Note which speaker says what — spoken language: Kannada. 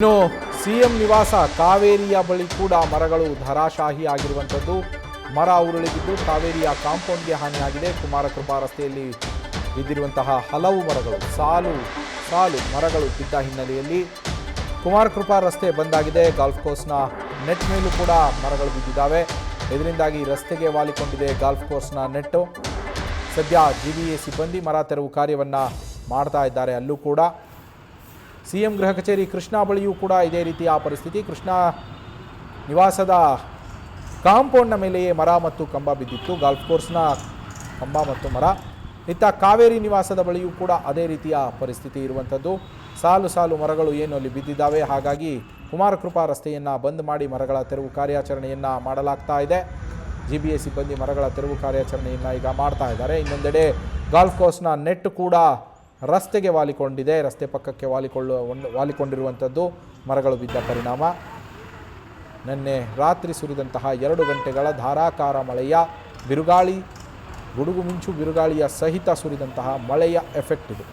Speaker 1: ಇನ್ನು ಸಿಎಂ ನಿವಾಸ ಕಾವೇರಿಯ ಬಳಿ ಕೂಡ ಮರಗಳು ಧರಾಶಾಹಿ ಆಗಿರುವಂಥದ್ದು. ಮರ ಉರುಳಿಬಿದ್ದು ಕಾವೇರಿಯ ಕಾಂಪೌಂಡ್ಗೆ ಹಾನಿಯಾಗಿದೆ. ಕುಮಾರಕೃಪಾ ರಸ್ತೆಯಲ್ಲಿ ಬಿದ್ದಿರುವಂತಹ ಹಲವು ಮರಗಳು ಸಾಲು ಸಾಲು ಮರಗಳು ಬಿದ್ದ ಹಿನ್ನೆಲೆಯಲ್ಲಿ ಕುಮಾರಕೃಪಾ ರಸ್ತೆ ಬಂದಾಗಿದೆ. ಗಾಲ್ಫ್ ಕೋರ್ಸ್ನ ನೆಟ್ ಮೇಲೂ ಕೂಡ ಮರಗಳು ಬಿದ್ದಿದ್ದಾವೆ. ಇದರಿಂದಾಗಿ ರಸ್ತೆಗೆ ವಾಲಿಕೊಂಡಿದೆ ಗಾಲ್ಫ್ ಕೋರ್ಸ್ನ ನೆಟ್ಟು. ಸದ್ಯ GBA ಸಿಬ್ಬಂದಿ ಮರ ತೆರವು ಕಾರ್ಯವನ್ನು ಮಾಡ್ತಾ ಇದ್ದಾರೆ. ಅಲ್ಲೂ ಕೂಡ ಸಿಎಂ ಗೃಹ ಕಚೇರಿ ಕೃಷ್ಣಾ ಬಳಿಯೂ ಕೂಡ ಇದೇ ರೀತಿಯ ಪರಿಸ್ಥಿತಿ. ಕೃಷ್ಣಾ ನಿವಾಸದ ಕಾಂಪೌಂಡ್ನ ಮೇಲೆಯೇ ಮರ ಮತ್ತು ಕಂಬ ಬಿದ್ದಿತ್ತು. ಗಾಲ್ಫ್ ಕೋರ್ಸ್ನ ಕಂಬ ಮತ್ತು ಮರ. ಇತ್ತ ಕಾವೇರಿ ನಿವಾಸದ ಬಳಿಯೂ ಕೂಡ ಅದೇ ರೀತಿಯ ಪರಿಸ್ಥಿತಿ ಇರುವಂಥದ್ದು. ಸಾಲು ಸಾಲು ಮರಗಳು ಏನು ಅಲ್ಲಿ ಬಿದ್ದಿದ್ದಾವೆ. ಹಾಗಾಗಿ ಕುಮಾರಕೃಪಾ ರಸ್ತೆಯನ್ನು ಬಂದ್ ಮಾಡಿ ಮರಗಳ ತೆರವು ಕಾರ್ಯಾಚರಣೆಯನ್ನು ಮಾಡಲಾಗ್ತಾ ಇದೆ. GBA ಸಿಬ್ಬಂದಿ ಮರಗಳ ತೆರವು ಕಾರ್ಯಾಚರಣೆಯನ್ನು ಈಗ ಮಾಡ್ತಾ ಇದ್ದಾರೆ. ಇನ್ನೊಂದೆಡೆ ಗಾಲ್ಫ್ ಕೋರ್ಸ್ನ ನೆಟ್ ಕೂಡ ರಸ್ತೆಗೆ ವಾಲಿಕೊಂಡಿದೆ. ರಸ್ತೆ ಪಕ್ಕಕ್ಕೆ ವಾಲಿಕೊಂಡಿರುವಂಥದ್ದು ಮರಗಳು ಬಿದ್ದ ಪರಿಣಾಮ. ನಿನ್ನೆ ರಾತ್ರಿ ಸುರಿದಂತಹ 2 ಗಂಟೆಗಳ ಧಾರಾಕಾರ ಮಳೆಯ ಬಿರುಗಾಳಿ, ಗುಡುಗು ಮಿಂಚು ಬಿರುಗಾಳಿಯ ಸಹಿತ ಸುರಿದಂತಹ ಮಳೆಯ ಎಫೆಕ್ಟ್ ಇದು.